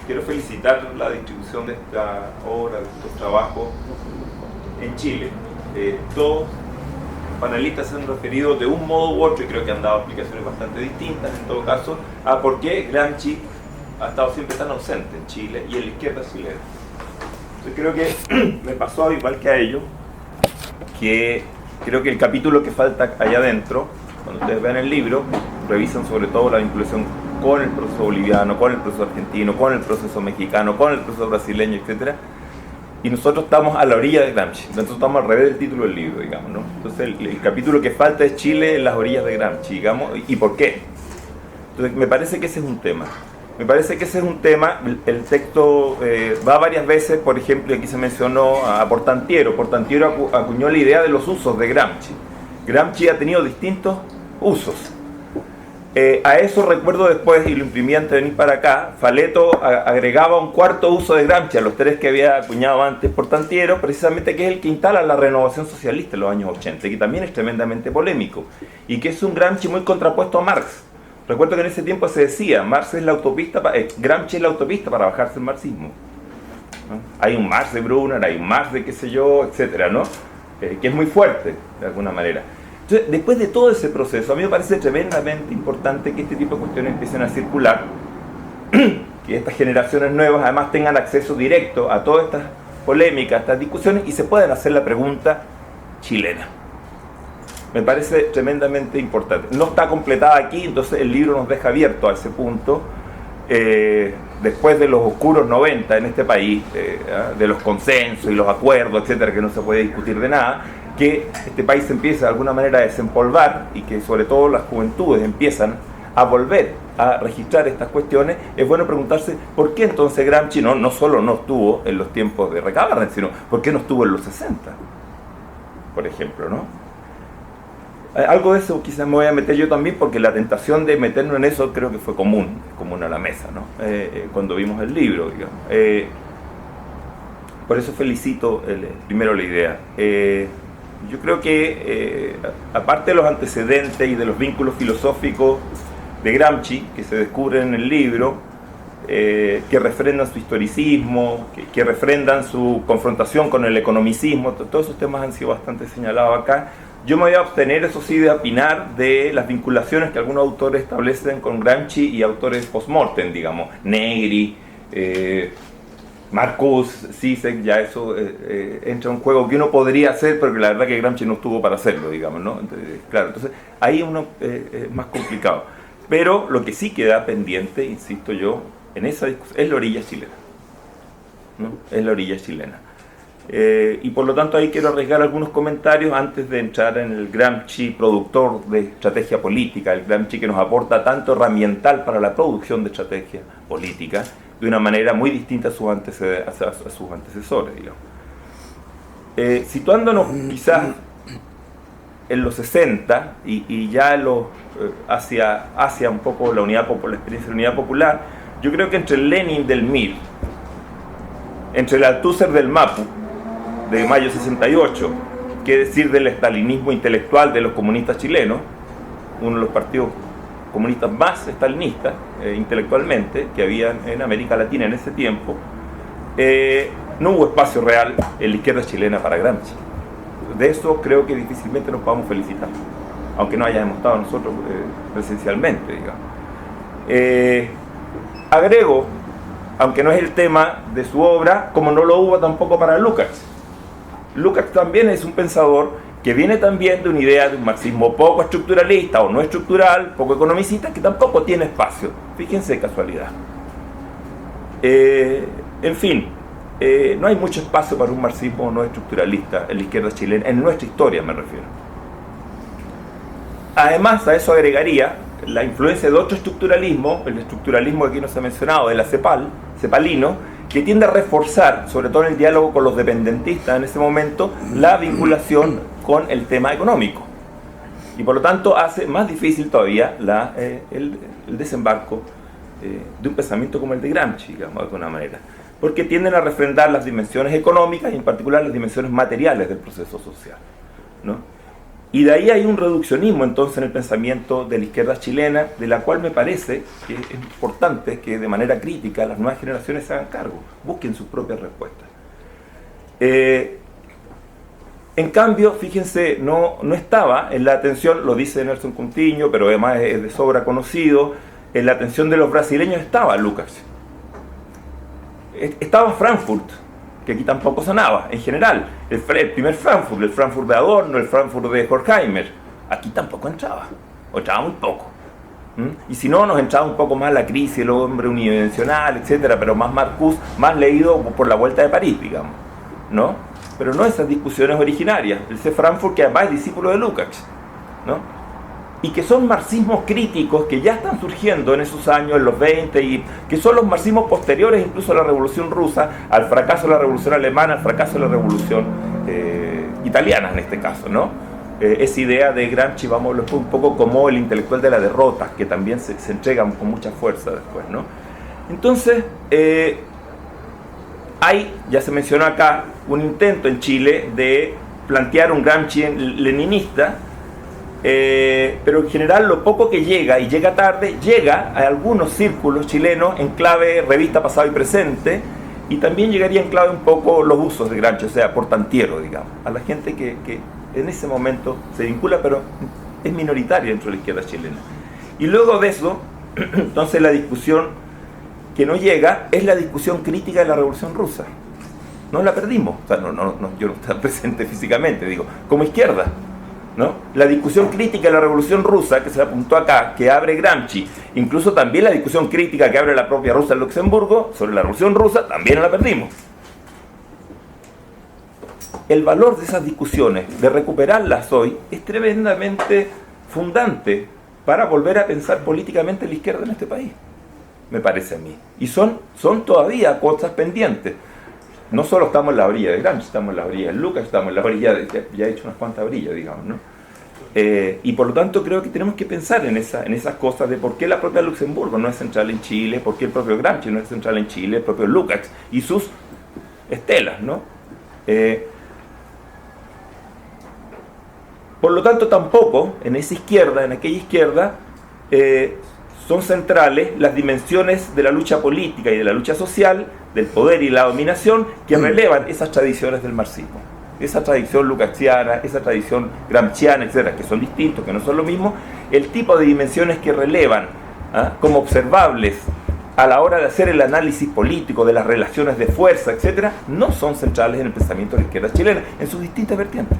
quiero felicitar la distribución de esta obra, de estos trabajos en Chile. Todos los panelistas se han referido de un modo u otro, y creo que han dado explicaciones bastante distintas en todo caso, a por qué Gramsci ha estado siempre tan ausente en Chile y en la izquierda chilena. Entonces creo que me pasó igual que a ellos, que creo que el capítulo que falta allá adentro, cuando ustedes vean el libro, revisan sobre todo la vinculación con el proceso boliviano, con el proceso argentino, con el proceso mexicano, con el proceso brasileño, etc. Y nosotros estamos a la orilla de Gramsci, nosotros estamos al revés del título del libro, digamos, ¿no? Entonces el capítulo que falta es Chile en las orillas de Gramsci, digamos, ¿y por qué? Entonces me parece que ese es un tema. Me parece que ese es un tema. El texto va varias veces, por ejemplo, aquí se mencionó a Portantiero. Portantiero acuñó la idea de los usos de Gramsci. Gramsci ha tenido distintos usos. A eso recuerdo después, y lo imprimí antes de venir para acá, Faleto agregaba un cuarto uso de Gramsci a los tres que había acuñado antes Portantiero, precisamente que es el que instala la renovación socialista en los años 80, que también es tremendamente polémico, y que es un Gramsci muy contrapuesto a Marx. Recuerdo que en ese tiempo se decía, Marx es la autopista, Gramsci es la autopista para bajarse el marxismo, ¿no? Hay un Marx de Brunner, hay un Marx de qué sé yo, etcétera, ¿no? Que es muy fuerte, de alguna manera. Entonces, después de todo ese proceso, a mí me parece tremendamente importante que este tipo de cuestiones empiecen a circular, que estas generaciones nuevas además tengan acceso directo a todas estas polémicas, a estas discusiones, y se puedan hacer la pregunta chilena. Me parece tremendamente importante. No está completada aquí, entonces el libro nos deja abierto a ese punto. Después de los oscuros 90 en este país, de los consensos y los acuerdos, etcétera, que no se puede discutir de nada, que este país se empieza de alguna manera a desempolvar y que sobre todo las juventudes empiezan a volver a registrar estas cuestiones, es bueno preguntarse por qué entonces Gramsci no solo no estuvo en los tiempos de Recabarren, sino por qué no estuvo en los 60, por ejemplo, ¿no? Algo de eso quizás me voy a meter yo también, porque la tentación de meternos en eso creo que fue común a la mesa, ¿no? Cuando vimos el libro, digamos. Por eso felicito primero la idea. Yo creo que, aparte de los antecedentes y de los vínculos filosóficos de Gramsci, que se descubren en el libro, que refrendan su historicismo, que refrendan su confrontación con el economicismo, todos esos temas han sido bastante señalados acá. Yo me voy a abstener, eso sí, de opinar de las vinculaciones que algunos autores establecen con Gramsci y autores post-mortem, digamos, Negri, Marcuse, Zizek, ya eso entra en un juego que uno podría hacer, pero que la verdad que Gramsci no estuvo para hacerlo, digamos, ¿no? Entonces, claro, entonces ahí uno es más complicado. Pero lo que sí queda pendiente, insisto yo, en esa discusión, es la orilla chilena, ¿no? Es la orilla chilena. Y por lo tanto ahí quiero arriesgar algunos comentarios antes de entrar en el Gramsci productor de estrategia política, el Gramsci que nos aporta tanto herramiental para la producción de estrategia política, de una manera muy distinta a sus antecesores, digamos. Situándonos quizás en los 60 y ya en los, hacia un poco la experiencia de la unidad popular, yo creo que entre el Lenin del MIR, entre el Althusser del MAPU, de mayo 68, qué decir del estalinismo intelectual de los comunistas chilenos, uno de los partidos comunistas más estalinistas intelectualmente que había en América Latina en ese tiempo, no hubo espacio real en la izquierda chilena para Gramsci. De eso creo que difícilmente nos podamos felicitar, aunque no hayamos estado nosotros presencialmente, digamos. Agrego, aunque no es el tema de su obra, como no lo hubo tampoco para Lukács. Lukács también es un pensador que viene también de una idea de un marxismo poco estructuralista o no estructural, poco economicista, que tampoco tiene espacio. Fíjense, casualidad. En fin, no hay mucho espacio para un marxismo no estructuralista en la izquierda chilena, en nuestra historia me refiero. Además, a eso agregaría la influencia de otro estructuralismo, el estructuralismo que aquí no se ha mencionado, de la CEPAL, cepalino, que tiende a reforzar, sobre todo en el diálogo con los dependentistas en ese momento, la vinculación con el tema económico. Y por lo tanto hace más difícil todavía el desembarco de un pensamiento como el de Gramsci, digamos, de alguna manera. Porque tienden a refrendar las dimensiones económicas y en particular las dimensiones materiales del proceso social, ¿no? Y de ahí hay un reduccionismo entonces en el pensamiento de la izquierda chilena, de la cual me parece que es importante que de manera crítica las nuevas generaciones se hagan cargo, busquen sus propias respuestas. En cambio, fíjense, no estaba en la atención, lo dice Nelson Coutinho, pero además es de sobra conocido, en la atención de los brasileños estaba Lukács. Estaba Frankfurt, que aquí tampoco sonaba, en general. El primer Frankfurt, el Frankfurt de Adorno, el Frankfurt de Horkheimer, aquí tampoco entraba, o entraba muy poco. Y si no, nos entraba un poco más la crisis, el hombre unidimensional, etcétera, pero más Marcuse, más leído por la Vuelta de París, digamos, ¿no? Pero no esas discusiones originarias. Ese Frankfurt que además es discípulo de Lukács, ¿no? Y que son marxismos críticos que ya están surgiendo en esos años, en los 20, y que son los marxismos posteriores incluso a la Revolución Rusa, al fracaso de la Revolución Alemana, al fracaso de la Revolución italiana en este caso, ¿no? Esa idea de Gramsci, vamos, un poco como el intelectual de la derrota, que también se entrega con mucha fuerza después, ¿no? Entonces, hay, ya se mencionó acá, un intento en Chile de plantear un Gramsci leninista, pero en general lo poco que llega, y llega tarde, llega a algunos círculos chilenos en clave revista Pasado y Presente, y también llegaría en clave un poco los usos de Gramsci, o sea, portantiero, digamos, a la gente que en ese momento se vincula, pero es minoritaria dentro de la izquierda chilena. Y luego de eso, entonces la discusión que no llega es la discusión crítica de la Revolución Rusa. No la perdimos, o sea, yo no estaba presente físicamente, digo, como izquierda, ¿no? La discusión crítica de la Revolución Rusa, que se apuntó acá, que abre Gramsci, incluso también la discusión crítica que abre la propia Rosa Luxemburgo sobre la Revolución Rusa, también la perdimos. El valor de esas discusiones, de recuperarlas hoy, es tremendamente fundante para volver a pensar políticamente la izquierda en este país, me parece a mí. Y son todavía cosas pendientes. No solo estamos en la orilla de Gramsci, estamos en la orilla de Lukács, estamos en la orilla ya he hecho unas cuantas orillas, digamos, ¿no? Y por lo tanto creo que tenemos que pensar en esas cosas de por qué la propia Luxemburgo no es central en Chile, por qué el propio Gramsci no es central en Chile, el propio Lukács y sus estelas, ¿no? Por lo tanto tampoco en esa izquierda, en aquella izquierda, son centrales las dimensiones de la lucha política y de la lucha social, del poder y la dominación, que relevan esas tradiciones del marxismo. Esa tradición lukácsiana, esa tradición gramsciana, etcétera, que son distintos, que no son lo mismo, el tipo de dimensiones que relevan como observables a la hora de hacer el análisis político de las relaciones de fuerza, etcétera, no son centrales en el pensamiento de la izquierda chilena, en sus distintas vertientes,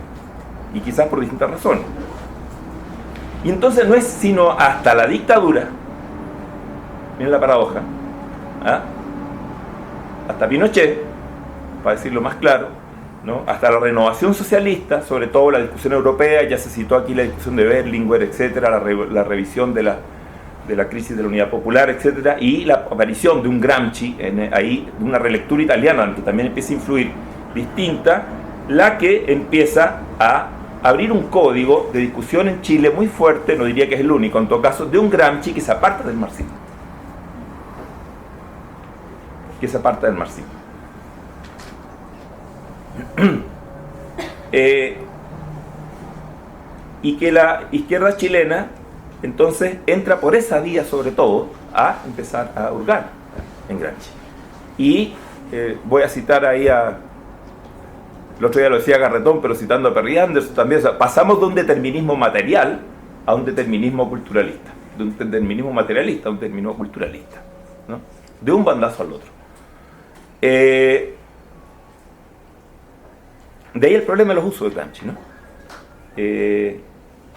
y quizás por distintas razones. Y entonces no es sino hasta la dictadura, miren la paradoja, hasta Pinochet, para decirlo más claro, ¿no? Hasta la renovación socialista, sobre todo la discusión europea, ya se citó aquí la discusión de Berlinguer, etcétera, la revisión de la crisis de la unidad popular, etcétera, y la aparición de un Gramsci, ahí, de una relectura italiana, que también empieza a influir, distinta, la que empieza a abrir un código de discusión en Chile muy fuerte, no diría que es el único, en todo caso, de un Gramsci que se aparta del marxismo. Y que la izquierda chilena entonces entra por esa vía sobre todo a empezar a hurgar en Gramsci. Y voy a citar ahí el otro día lo decía Garretón, pero citando a Perry Anderson también, o sea, pasamos de un determinismo material a un determinismo culturalista, de un determinismo materialista a un determinismo culturalista, ¿no? De un bandazo al otro. De ahí el problema de los usos de Gramsci, ¿no?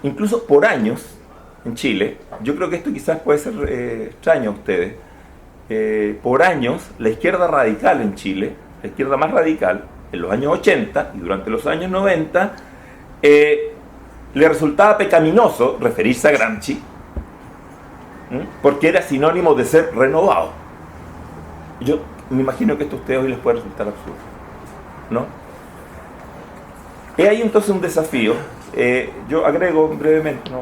Incluso por años en Chile, yo creo que esto quizás puede ser extraño a ustedes, por años la izquierda radical en Chile, la izquierda más radical, en los años 80 y durante los años 90, le resultaba pecaminoso referirse a Gramsci, porque era sinónimo de ser renovado. Yo me imagino que esto a ustedes hoy les puede resultar absurdo, ¿no? Hay entonces un desafío. Yo agrego brevemente, no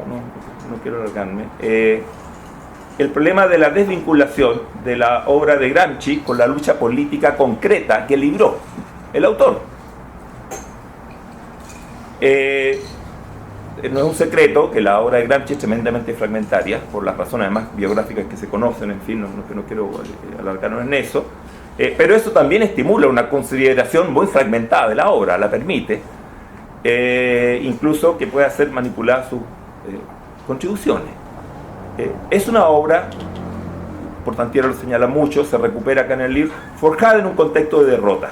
quiero alargarme, el problema de la desvinculación de la obra de Gramsci con la lucha política concreta que libró el autor. no es un secreto que la obra de Gramsci es tremendamente fragmentaria, por las razones además biográficas que se conocen, en fin, no quiero alargarnos en eso, pero eso también estimula una consideración muy fragmentada de la obra, la permite, incluso que pueda ser manipulada sus contribuciones. Es una obra, Portantiero lo señala mucho, se recupera acá en el libro, forjada en un contexto de derrota,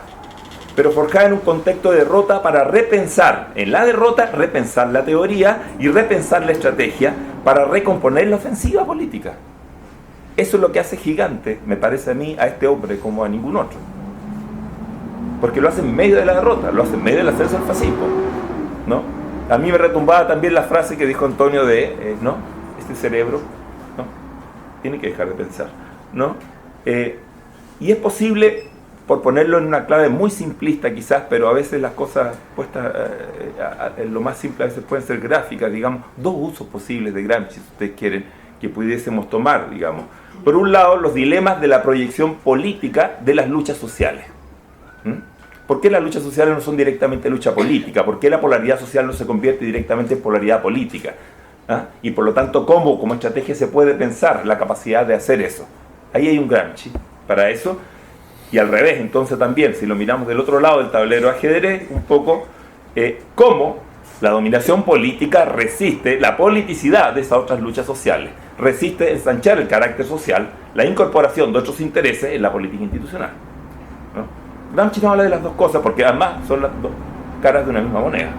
pero forjada en un contexto de derrota para repensar en la derrota, repensar la teoría y repensar la estrategia para recomponer la ofensiva política. Eso es lo que hace gigante, me parece a mí, a este hombre como a ningún otro. Porque lo hace en medio de la derrota, lo hace en medio del ascenso al fascismo, ¿no? A mí me retumbaba también la frase que dijo Antonio de, ¿no? Este cerebro, ¿no? Tiene que dejar de pensar, ¿no? Y es posible, por ponerlo en una clave muy simplista quizás, pero a veces las cosas puestas en lo más simple a veces pueden ser gráficas, digamos, dos usos posibles de Gramsci, si ustedes quieren, que pudiésemos tomar, digamos. Por un lado, los dilemas de la proyección política de las luchas sociales. ¿Por qué las luchas sociales no son directamente lucha política? ¿Por qué la polaridad social no se convierte directamente en polaridad política? Y por lo tanto, ¿cómo como estrategia se puede pensar la capacidad de hacer eso? Ahí hay un Gramsci para eso. Y al revés, entonces también, si lo miramos del otro lado del tablero de ajedrez, un poco, cómo la dominación política resiste la politicidad de esas otras luchas sociales, resiste ensanchar el carácter social, la incorporación de otros intereses en la política institucional, ¿no? Gramsci no habla de las dos cosas porque además son las dos caras de una misma moneda,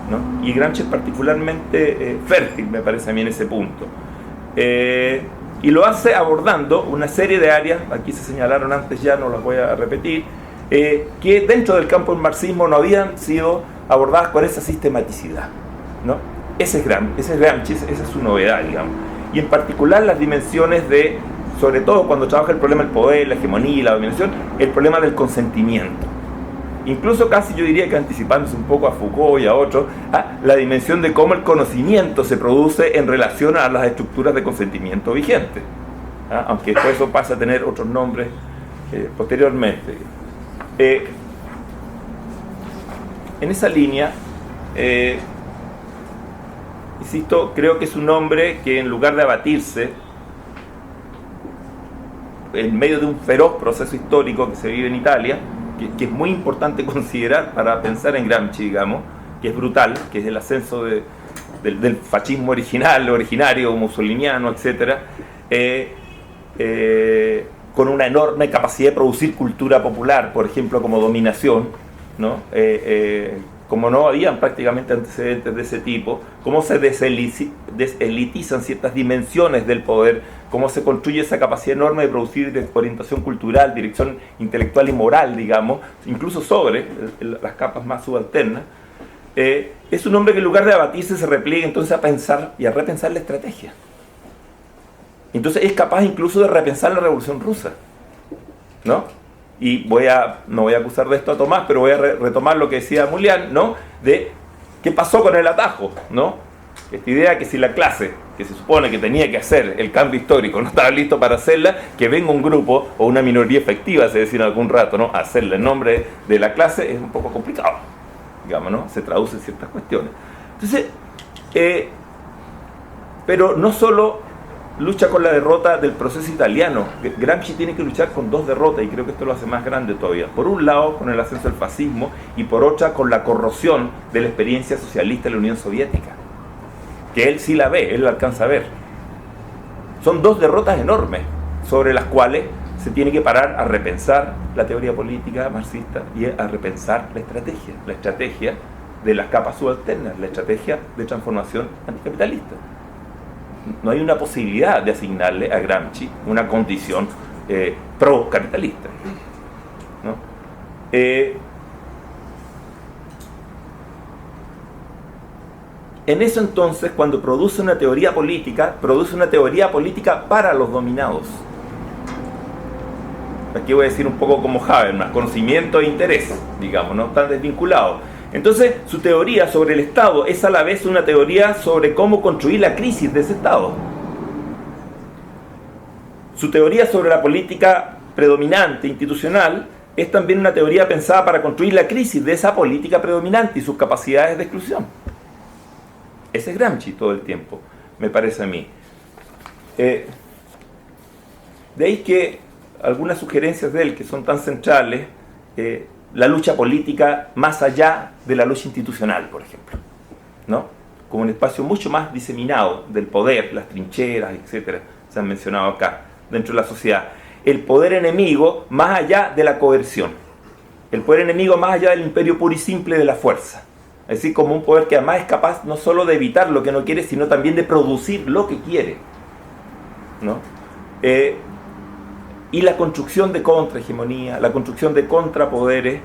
¿no? Y Gramsci es particularmente fértil, me parece a mí, en ese punto. Y lo hace abordando una serie de áreas, aquí se señalaron antes ya, no las voy a repetir, que dentro del campo del marxismo no habían sido abordadas con esa sistematicidad, ¿no? Ese es Gramsci, esa es su novedad, digamos. Y en particular las dimensiones de, sobre todo cuando trabaja el problema del poder, la hegemonía y la dominación, el problema del consentimiento. Incluso casi yo diría que anticipándose un poco a Foucault y a otros, la dimensión de cómo el conocimiento se produce en relación a las estructuras de consentimiento vigentes, aunque después eso pasa a tener otros nombres posteriormente. En esa línea, insisto, creo que es un hombre que en lugar de abatirse en medio de un feroz proceso histórico que se vive en Italia, que es muy importante considerar para pensar en Gramsci, digamos, que es brutal, que es el ascenso del fascismo originario, mussoliniano, etc., con una enorme capacidad de producir cultura popular, por ejemplo, como dominación, ¿no? Como no habían prácticamente antecedentes de ese tipo, cómo se deselitizan ciertas dimensiones del poder, cómo se construye esa capacidad enorme de producir orientación cultural, dirección intelectual y moral, digamos, incluso sobre las capas más subalternas. Es un hombre que en lugar de abatirse se repliega entonces a pensar y a repensar la estrategia. Entonces es capaz incluso de repensar la Revolución Rusa, ¿no? Y no voy a acusar de esto a Tomás, pero voy a retomar lo que decía Mulián, ¿no? De qué pasó con el atajo, ¿no? Esta idea que si la clase, que se supone que tenía que hacer el cambio histórico, no estaba listo para hacerla, que venga un grupo o una minoría efectiva, se decía en algún rato, ¿no? A hacerle en nombre de la clase es un poco complicado, digamos, ¿no? Se traduce en ciertas cuestiones. Entonces, pero no solo lucha con la derrota del proceso italiano. Gramsci tiene que luchar con dos derrotas y creo que esto lo hace más grande todavía. Por un lado, con el ascenso del fascismo y por otra, con la corrosión de la experiencia socialista en la Unión Soviética. Que él sí la ve, él la alcanza a ver. Son dos derrotas enormes sobre las cuales se tiene que parar a repensar la teoría política marxista y a repensar la estrategia de las capas subalternas, la estrategia de transformación anticapitalista. No hay una posibilidad de asignarle a Gramsci una condición pro-capitalista, ¿no? En eso entonces, cuando produce una teoría política para los dominados. Aquí voy a decir un poco como Habermas, conocimiento e interés, digamos, no están desvinculados. Entonces, su teoría sobre el Estado es a la vez una teoría sobre cómo construir la crisis de ese Estado. Su teoría sobre la política predominante institucional es también una teoría pensada para construir la crisis de esa política predominante y sus capacidades de exclusión. Ese es Gramsci todo el tiempo, me parece a mí. De ahí que algunas sugerencias de él que son tan centrales, la lucha política más allá de la lucha institucional, por ejemplo, ¿no? Como un espacio mucho más diseminado del poder, las trincheras, etcétera, se han mencionado acá, dentro de la sociedad. El poder enemigo más allá de la coerción, el poder enemigo más allá del imperio puro y simple de la fuerza. Es decir, como un poder que además es capaz no solo de evitar lo que no quiere, sino también de producir lo que quiere, ¿no? Y la construcción de contrahegemonía, la construcción de contrapoderes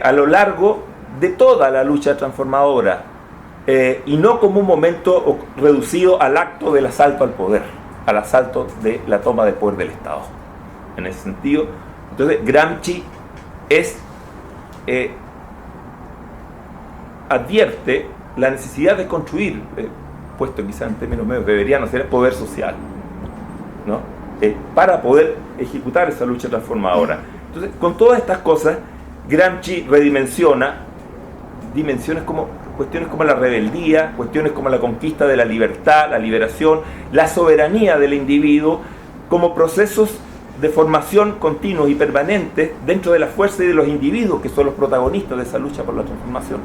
a lo largo de toda la lucha transformadora, y no como un momento reducido al acto del asalto al poder, al asalto de la toma de poder del Estado. En ese sentido, entonces Gramsci advierte la necesidad de construir, puesto quizá en términos medios beberianos, ser poder social, ¿no? Para poder ejecutar esa lucha transformadora. Entonces, con todas estas cosas, Gramsci redimensiona cuestiones como la rebeldía, cuestiones como la conquista de la libertad, la liberación, la soberanía del individuo, como procesos de formación continuos y permanentes dentro de la fuerza y de los individuos que son los protagonistas de esa lucha por la transformación.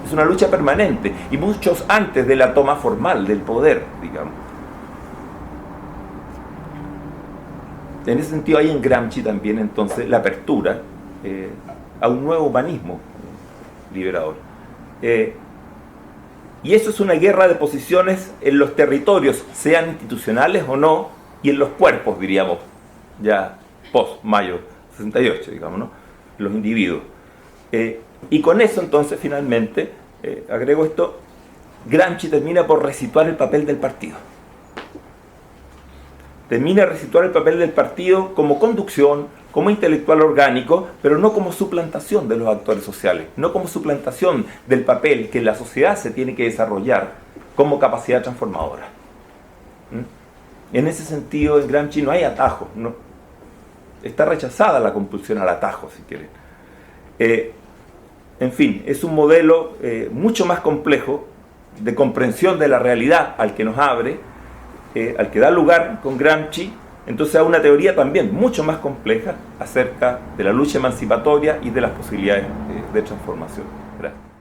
Es una lucha permanente y muchos antes de la toma formal del poder, digamos. En ese sentido hay en Gramsci también entonces la apertura a un nuevo humanismo liberador. Y eso es una guerra de posiciones en los territorios, sean institucionales o no, y en los cuerpos, diríamos, ya post-mayo 68, digamos, ¿no? Los individuos. Y con eso entonces finalmente, agrego esto, Gramsci termina por resituar el papel del partido. Termina de resituar el papel del partido como conducción, como intelectual orgánico, pero no como suplantación de los actores sociales, no como suplantación del papel que la sociedad se tiene que desarrollar como capacidad transformadora. En ese sentido, en Gramsci no hay atajos, no. Está rechazada la compulsión al atajo, si quieren. En fin, es un modelo mucho más complejo de comprensión de la realidad al que nos abre, al que da lugar con Gramsci, entonces a una teoría también mucho más compleja acerca de la lucha emancipatoria y de las posibilidades de transformación. Gracias.